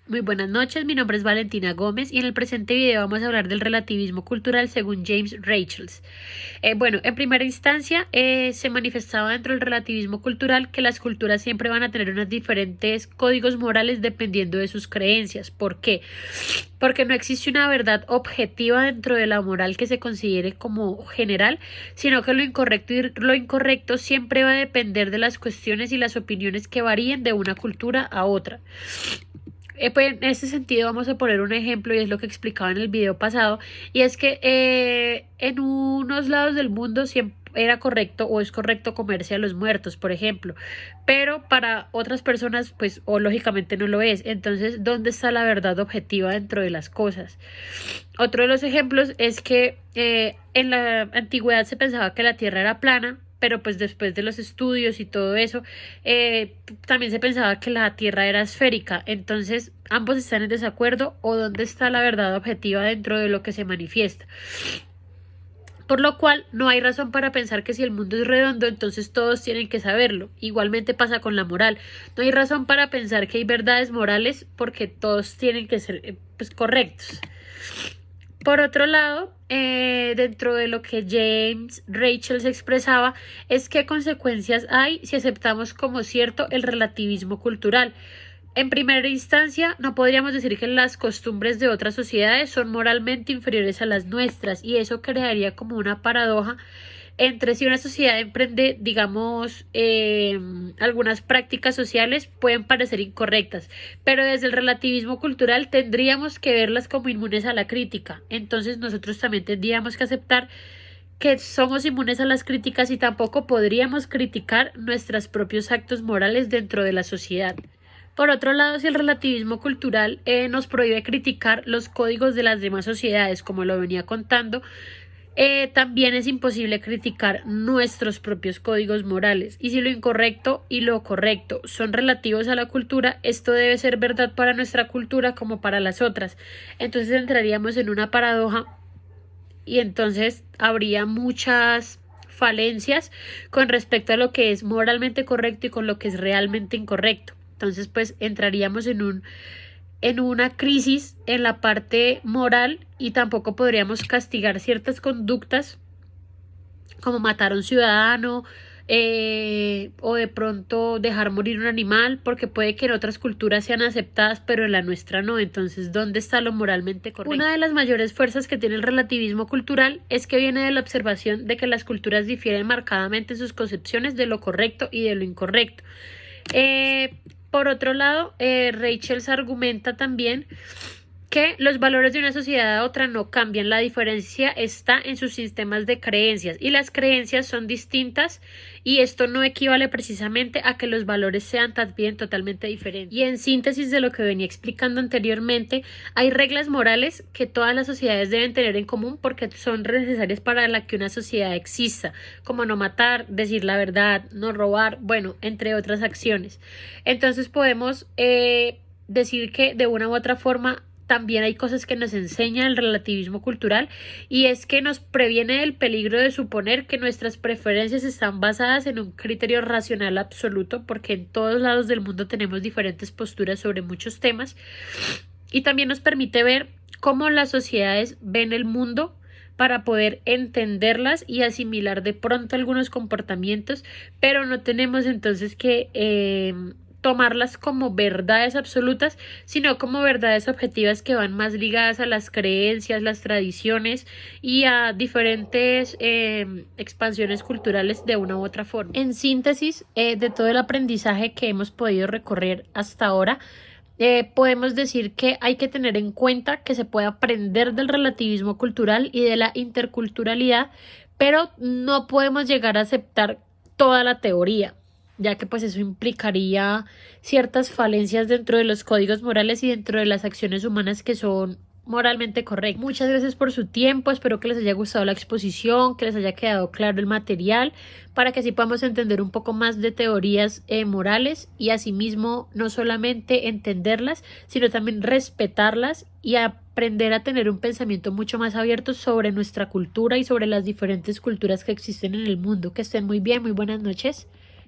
Muy buenas noches, mi nombre es Valentina Gómez y en el presente video vamos a hablar del relativismo cultural según James Rachels. En primera instancia se manifestaba dentro del relativismo cultural que las culturas siempre van a tener unos diferentes códigos morales dependiendo de sus creencias. ¿Por qué? Porque no existe una verdad objetiva dentro de la moral que se considere como general, sino que lo incorrecto y lo incorrecto siempre va a depender de las cuestiones y las opiniones que varíen de una cultura a otra. Pues en este sentido vamos a poner un ejemplo y es lo que explicaba en el video pasado y es que en unos lados del mundo siempre era correcto o es correcto comerse a los muertos, por ejemplo, pero para otras personas pues o lógicamente no lo es. Entonces, ¿dónde está la verdad objetiva dentro de las cosas? Otro de los ejemplos es que en la antigüedad se pensaba que la Tierra era plana, pero pues después de los estudios y todo eso, también se pensaba que la Tierra era esférica. Entonces, ambos están en desacuerdo o dónde está la verdad objetiva dentro de lo que se manifiesta. Por lo cual, no hay razón para pensar que si el mundo es redondo, entonces todos tienen que saberlo. Igualmente pasa con la moral. No hay razón para pensar que hay verdades morales porque todos tienen que ser pues, correctos. Por otro lado, dentro de lo que James Rachel se expresaba, es qué consecuencias hay si aceptamos como cierto el relativismo cultural. En primera instancia, no podríamos decir que las costumbres de otras sociedades son moralmente inferiores a las nuestras, y eso crearía como una paradoja entre si una sociedad emprende, digamos, algunas prácticas sociales pueden parecer incorrectas, pero desde el relativismo cultural tendríamos que verlas como inmunes a la crítica. Entonces nosotros también tendríamos que aceptar que somos inmunes a las críticas y tampoco podríamos criticar nuestros propios actos morales dentro de la sociedad. Por otro lado, si el relativismo cultural nos prohíbe criticar los códigos de las demás sociedades, como lo venía contando, también es imposible criticar nuestros propios códigos morales. Y si lo incorrecto y lo correcto son relativos a la cultura, esto debe ser verdad para nuestra cultura como para las otras. Entonces entraríamos en una paradoja y entonces habría muchas falencias con respecto a lo que es moralmente correcto y con lo que es realmente incorrecto. Entonces, pues entraríamos en una crisis en la parte moral y tampoco podríamos castigar ciertas conductas como matar a un ciudadano o de pronto dejar morir un animal porque puede que en otras culturas sean aceptadas pero en la nuestra no. Entonces, ¿dónde está lo moralmente correcto? Una de las mayores fuerzas que tiene el relativismo cultural es que viene de la observación de que las culturas difieren marcadamente en sus concepciones de lo correcto y de lo incorrecto. Por otro lado, Rachel argumenta también que los valores de una sociedad a otra no cambian, la diferencia está en sus sistemas de creencias y las creencias son distintas y esto no equivale precisamente a que los valores sean también totalmente diferentes. Y en síntesis de lo que venía explicando anteriormente, hay reglas morales que todas las sociedades deben tener en común porque son necesarias para la que una sociedad exista, como no matar, decir la verdad, no robar, bueno, entre otras acciones. Entonces podemos decir que de una u otra forma también hay cosas que nos enseña el relativismo cultural y es que nos previene del peligro de suponer que nuestras preferencias están basadas en un criterio racional absoluto, porque en todos lados del mundo tenemos diferentes posturas sobre muchos temas, y también nos permite ver cómo las sociedades ven el mundo para poder entenderlas y asimilar de pronto algunos comportamientos, pero no tenemos entonces que tomarlas como verdades absolutas, sino como verdades objetivas que van más ligadas a las creencias, las tradiciones y a diferentes expansiones culturales de una u otra forma. En síntesis, de todo el aprendizaje que hemos podido recorrer hasta ahora, podemos decir que hay que tener en cuenta que se puede aprender del relativismo cultural y de la interculturalidad, pero no podemos llegar a aceptar toda la teoría, ya que pues eso implicaría ciertas falencias dentro de los códigos morales y dentro de las acciones humanas que son moralmente correctas. Muchas gracias por su tiempo, espero que les haya gustado la exposición, que les haya quedado claro el material, para que así podamos entender un poco más de teorías morales y asimismo no solamente entenderlas, sino también respetarlas y aprender a tener un pensamiento mucho más abierto sobre nuestra cultura y sobre las diferentes culturas que existen en el mundo. Que estén muy bien, muy buenas noches.